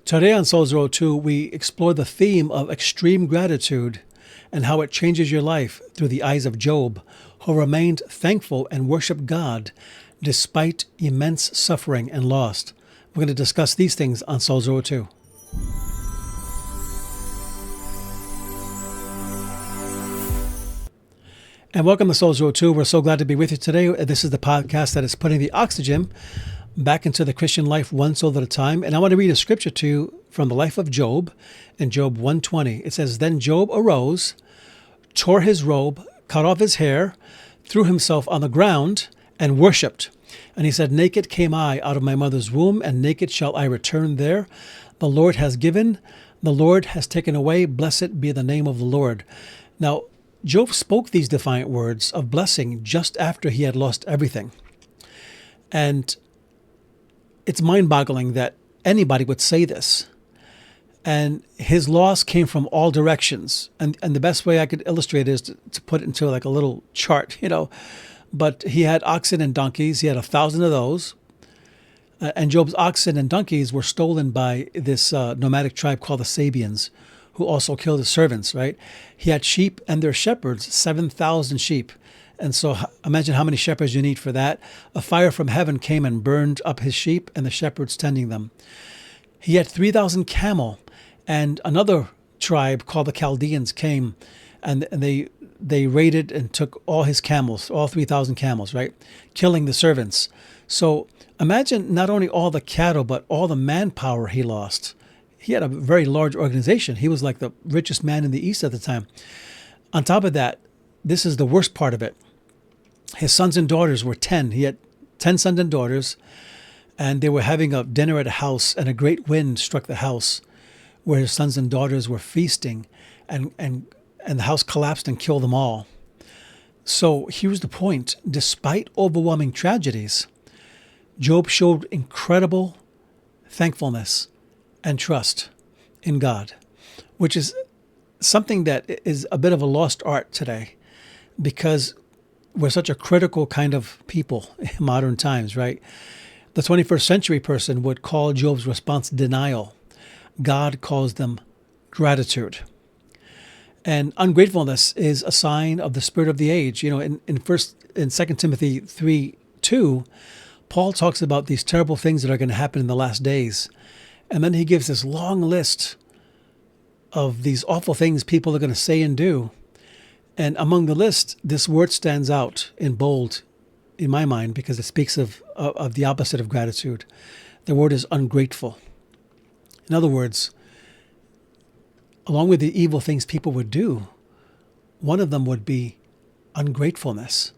Today on Soul's Road 2, we explore the theme of extreme gratitude and how it changes your life through the eyes of Job, who remained thankful and worshiped God despite immense suffering and loss. We're going to discuss these things on Soul's Road 2. And welcome to Soul's Road 2. We're so glad to be with you today. This is the podcast that is putting the oxygen back into the Christian life one soul at a time. And I want to read a scripture to you from the life of Job in Job 1:20. It says, "Then Job arose, tore his robe, cut off his hair, threw himself on the ground, and worshipped. And he said, 'Naked came I out of my mother's womb, and naked shall I return there. The Lord has given, the Lord has taken away. Blessed be the name of the Lord.'" Now, Job spoke these defiant words of blessing just after he had lost everything. And it's mind-boggling that anybody would say this. And his loss came from all directions. And the best way I could illustrate it is to put it into like a little chart, But he had oxen and donkeys. He had 1,000 of those. And Job's oxen and donkeys were stolen by this nomadic tribe called the Sabians, who also killed his servants, right? He had sheep and their shepherds, 7,000 sheep. And so imagine how many shepherds you need for that. A fire from heaven came and burned up his sheep and the shepherds tending them. He had 3,000 camel, and another tribe called the Chaldeans came and they raided and took all his camels, all 3,000 camels, right? Killing the servants. So imagine not only all the cattle, but all the manpower he lost. He had a very large organization. He was like the richest man in the East at the time. On top of that, this is the worst part of it. His sons and daughters were 10. He had 10 sons and daughters, and they were having a dinner at a house, and a great wind struck the house where his sons and daughters were feasting, and the house collapsed and killed them all. So here's the point. Despite overwhelming tragedies, Job showed incredible thankfulness and trust in God, which is something that is a bit of a lost art today because we're such a critical kind of people in modern times, right? The 21st century person would call Job's response denial. God calls them gratitude. And ungratefulness is a sign of the spirit of the age. In 2 Timothy 3:2, Paul talks about these terrible things that are going to happen in the last days. And then he gives this long list of these awful things people are going to say and do. And among the list, this word stands out in bold in my mind because it speaks of the opposite of gratitude. The word is ungrateful. In other words, along with the evil things people would do, one of them would be ungratefulness.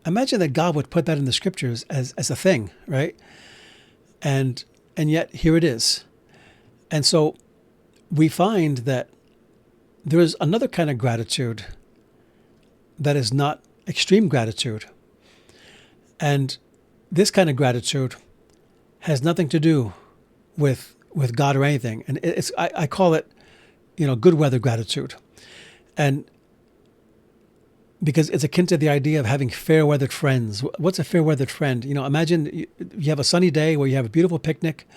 Imagine that God would put that in the scriptures as a thing, right? And yet here it is. And so we find that there is another kind of gratitude that is not extreme gratitude. And this kind of gratitude has nothing to do with God or anything. And I call it, good weather gratitude. And because it's akin to the idea of having fair weathered friends. What's a fair weathered friend? Imagine you have a sunny day where you have a beautiful picnic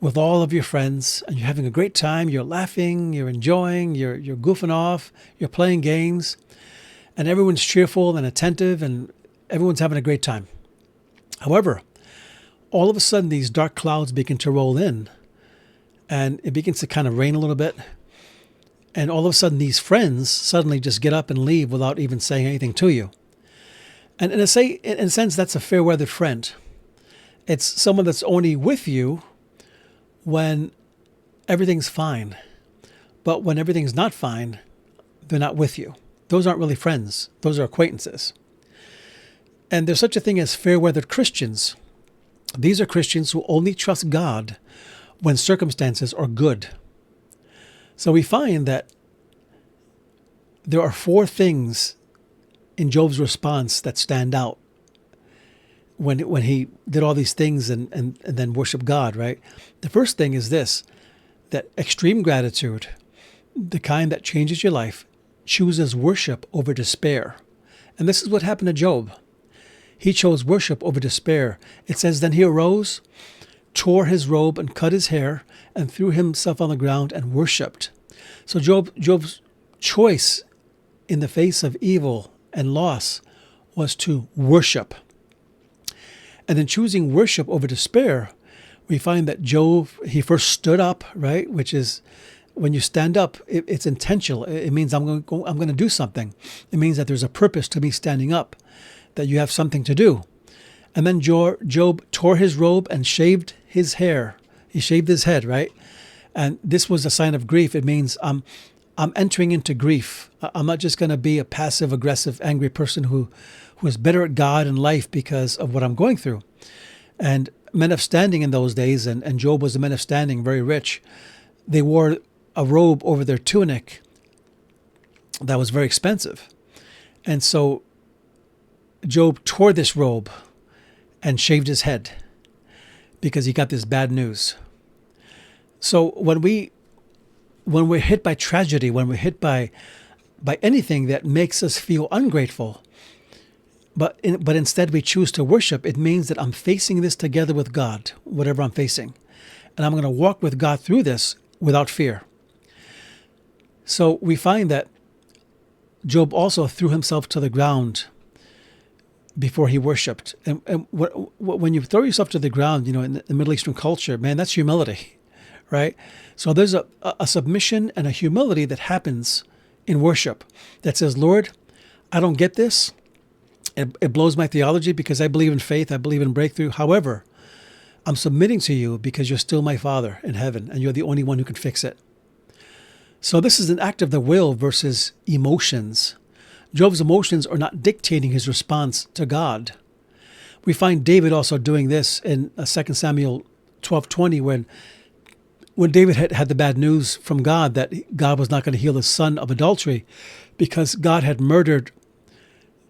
with all of your friends and you're having a great time. You're laughing, you're enjoying, you're goofing off, you're playing games, and everyone's cheerful and attentive and everyone's having a great time. However, all of a sudden these dark clouds begin to roll in and it begins to kind of rain a little bit. And all of a sudden these friends suddenly just get up and leave without even saying anything to you. And in a sense, that's a fair weathered friend. It's someone that's only with you when everything's fine. But when everything's not fine, they're not with you. Those aren't really friends. Those are acquaintances. And there's such a thing as fair-weathered Christians. These are Christians who only trust God when circumstances are good. So we find that there are 4 things in Job's response that stand out when he did all these things and then worship God, right? The first thing is this, that extreme gratitude, the kind that changes your life, chooses worship over despair. And this is what happened to Job. He chose worship over despair. It says, then he arose, tore his robe and cut his hair and threw himself on the ground and worshipped. So Job's choice in the face of evil and loss was to worship. And in choosing worship over despair, we find that Job, he first stood up, right? Which is, when you stand up, it's intentional. It means I'm going to do something. It means that there's a purpose to me standing up, that you have something to do. And then Job tore his robe and shaved his hair. He shaved his head, right? And this was a sign of grief. It means I'm entering into grief. I'm not just going to be a passive, aggressive, angry person who is bitter at God and life because of what I'm going through. And men of standing in those days, and Job was a man of standing, very rich, they wore a robe over their tunic that was very expensive. And so Job tore this robe and shaved his head because he got this bad news. So when we're hit by tragedy, when we're hit by anything that makes us feel ungrateful, but instead we choose to worship, it means that I'm facing this together with God, whatever I'm facing. And I'm going to walk with God through this without fear. So we find that Job also threw himself to the ground before he worshipped. And when you throw yourself to the ground, in the Middle Eastern culture, man, that's humility, right? So there's a submission and a humility that happens in worship that says, Lord, I don't get this. It blows my theology because I believe in faith. I believe in breakthrough. However, I'm submitting to you because you're still my Father in heaven and you're the only one who can fix it. So this is an act of the will versus emotions. Job's emotions are not dictating his response to God. We find David also doing this in 2 Samuel 12:20 when David had the bad news from God that God was not going to heal his son of adultery because God had murdered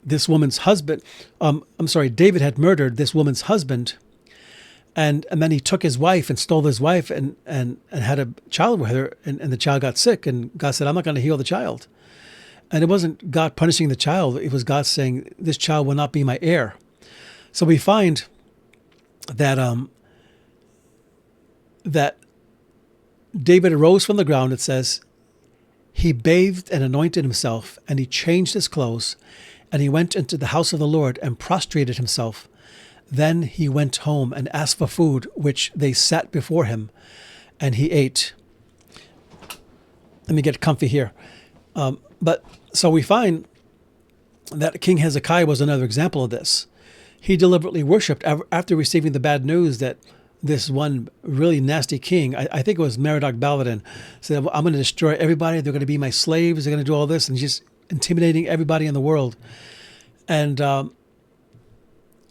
this woman's husband. David had murdered this woman's husband, and then he took his wife and stole his wife and had a child with her, and the child got sick, and God said, I'm not going to heal the child. And it wasn't God punishing the child, it was God saying, this child will not be my heir. So we find that that David arose from the ground, it says, he bathed and anointed himself, and he changed his clothes, and he went into the house of the Lord and prostrated himself. Then he went home and asked for food, which they set before him, and he ate. Let me get comfy here. So we find that King Hezekiah was another example of this. He deliberately worshipped after receiving the bad news that this one really nasty king, I think it was Merodach-Baladan, said, I'm going to destroy everybody. They're going to be my slaves. They're going to do all this, and just intimidating everybody in the world. And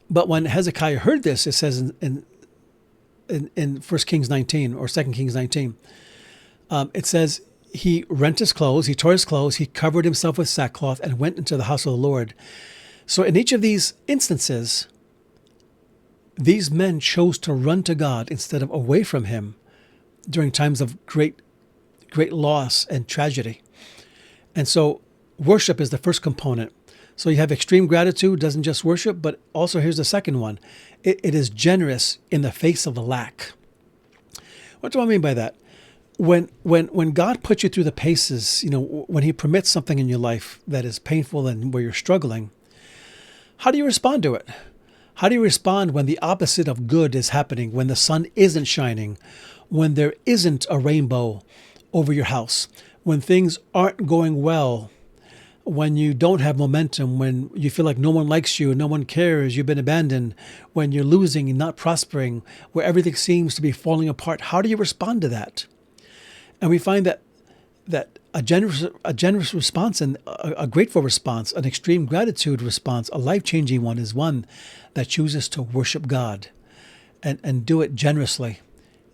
but when Hezekiah heard this, it says in 1 Kings 19 or 2 Kings 19, it says he rent his clothes, he tore his clothes, he covered himself with sackcloth and went into the house of the Lord. So in each of these instances, these men chose to run to God instead of away from him during times of great loss and tragedy. And so worship is the first component. So you have extreme gratitude, doesn't just worship, but also here's the second one. It is generous in the face of the lack. What do I mean by that? When God puts you through the paces, when he permits something in your life that is painful and where you're struggling, how do you respond to it? How do you respond when the opposite of good is happening, when the sun isn't shining, when there isn't a rainbow over your house, when things aren't going well, when you don't have momentum, when you feel like no one likes you, no one cares, you've been abandoned, when you're losing and not prospering, where everything seems to be falling apart? How do you respond to that? And we find that a generous response and a grateful response, an extreme gratitude response, a life-changing one is one that chooses to worship God and do it generously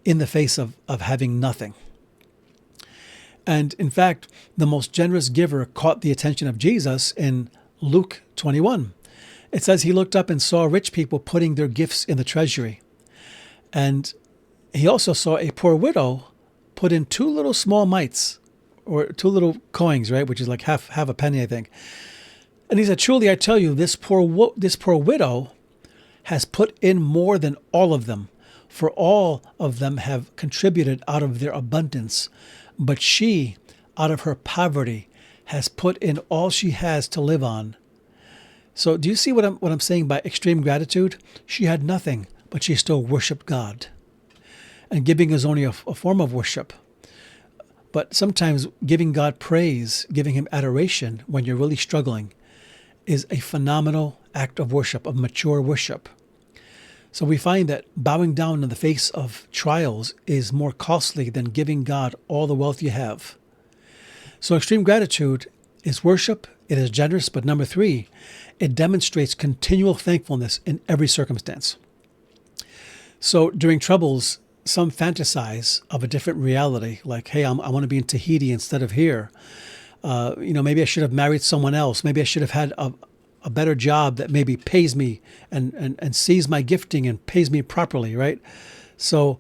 in the face of having nothing. And in fact, the most generous giver caught the attention of Jesus in Luke 21. It says he looked up and saw rich people putting their gifts in the treasury. And he also saw a poor widow put in 2 little small mites, or 2 little coins, right? Which is like half a penny, I think. And he said, truly, I tell you, this poor widow has put in more than all of them. For all of them have contributed out of their abundance, but she, out of her poverty, has put in all she has to live on. So do you see what I'm saying by extreme gratitude? She had nothing, but she still worshiped God. And giving is only a form of worship. But sometimes giving God praise, giving him adoration when you're really struggling is a phenomenal act of worship, of mature worship. So we find that bowing down in the face of trials is more costly than giving God all the wealth you have. So extreme gratitude is worship. It is generous. But number 3, it demonstrates continual thankfulness in every circumstance. So during troubles, some fantasize of a different reality, like, hey, I want to be in Tahiti instead of here. Maybe I should have married someone else. Maybe I should have had a better job that maybe pays me and sees my gifting and pays me properly, right? So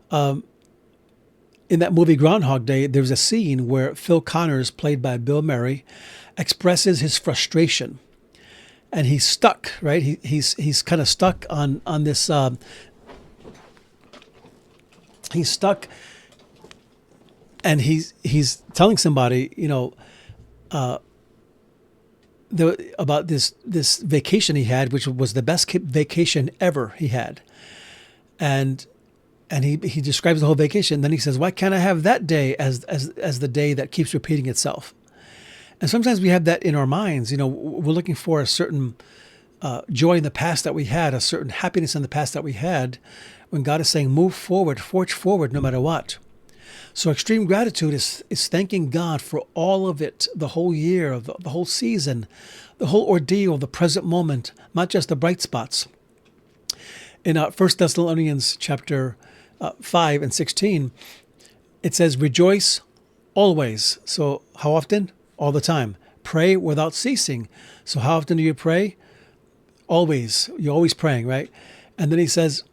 in that movie Groundhog Day, there's a scene where Phil Connors, played by Bill Murray, expresses his frustration. And he's stuck, right? He's kind of stuck on this... He's stuck, and he's telling somebody, about this vacation he had, which was the best vacation ever he had, and he describes the whole vacation. Then he says, "Why can't I have that day as the day that keeps repeating itself?" And sometimes we have that in our minds. We're looking for a certain joy in the past that we had, a certain happiness in the past that we had, when God is saying, move forward, forge forward, no matter what. So extreme gratitude is thanking God for all of it, the whole year, the whole season, the whole ordeal, the present moment, not just the bright spots. In 1 Thessalonians chapter 5 and 16, it says, rejoice always. So how often? All the time. Pray without ceasing. So how often do you pray? Always. You're always praying, right? And then he says,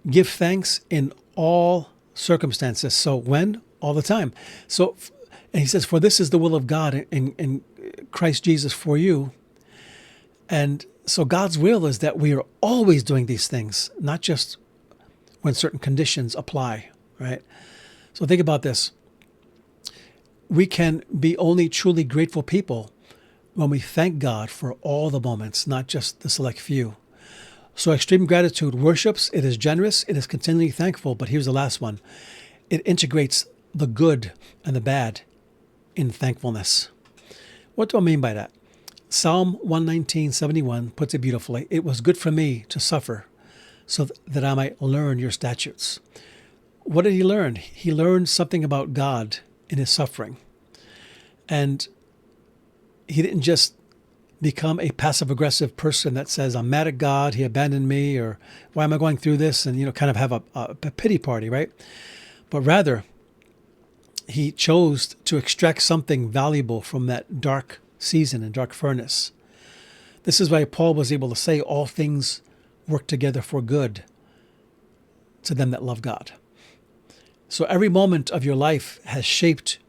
give thanks in all circumstances. So when? All the time. So, and he says, for this is the will of God in Christ Jesus for you. And so God's will is that we are always doing these things, not just when certain conditions apply, right? So think about this. We can be only truly grateful people when we thank God for all the moments, not just the select few. So extreme gratitude worships, it is generous, it is continually thankful, but here's the last one. It integrates the good and the bad in thankfulness. What do I mean by that? Psalm 119:71 puts it beautifully. It was good for me to suffer so that I might learn your statutes. What did he learn? He learned something about God in his suffering. And he didn't just become a passive-aggressive person that says, I'm mad at God, he abandoned me, or why am I going through this? And, kind of have a pity party, right? But rather, he chose to extract something valuable from that dark season and dark furnace. This is why Paul was able to say all things work together for good to them that love God. So every moment of your life has shaped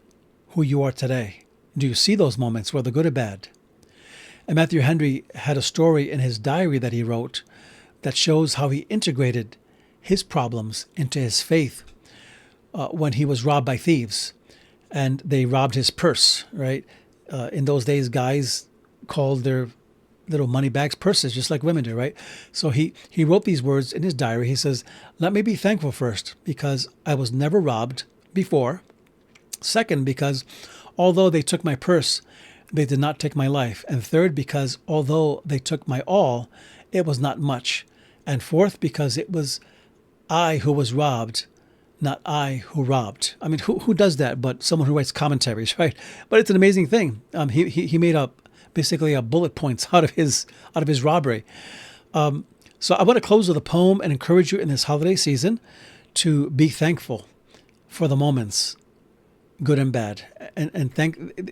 who you are today. Do you see those moments, whether good or bad? And Matthew Henry had a story in his diary that he wrote that shows how he integrated his problems into his faith when he was robbed by thieves. And they robbed his purse, right? In those days, guys called their little money bags purses, just like women do, right? So he wrote these words in his diary. He says, let me be thankful first, because I was never robbed before. Second, because although they took my purse, they did not take my life. And third, because although they took my all, it was not much. And fourth, because it was I who was robbed, not I who robbed. I mean, who does that but someone who writes commentaries, right? But it's an amazing thing. He made up basically bullet points out of his robbery. So I want to close with a poem and encourage you in this holiday season to be thankful for the moments, good and bad, and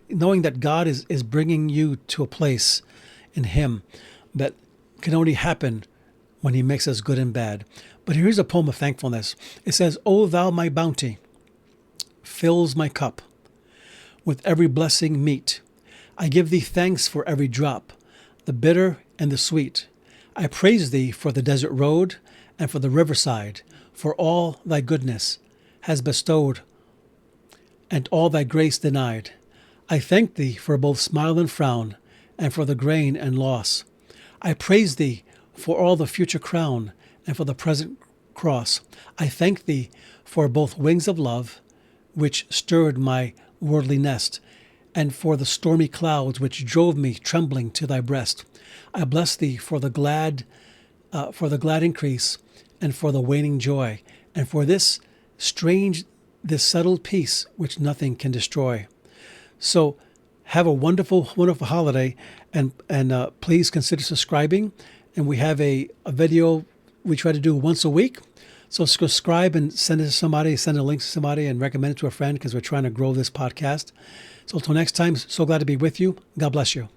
knowing that God is bringing you to a place in him that can only happen when he makes us good and bad. But here's a poem of thankfulness. It says, O thou my bounty, fills my cup. With every blessing meet, I give thee thanks for every drop, the bitter and the sweet. I praise thee for the desert road and for the riverside, for all thy goodness has bestowed, and all thy grace denied. I thank thee for both smile and frown, and for the gain and loss. I praise thee for all the future crown, and for the present cross. I thank thee for both wings of love, which stirred my worldly nest, and for the stormy clouds which drove me trembling to thy breast. I bless thee for the glad increase, and for the waning joy, and for this settled peace which nothing can destroy. So have a wonderful, wonderful holiday, and please consider subscribing. And we have a video we try to do once a week. So subscribe and send it to somebody, send a link to somebody, and recommend it to a friend, because we're trying to grow this podcast. So until next time, so glad to be with you. God bless you.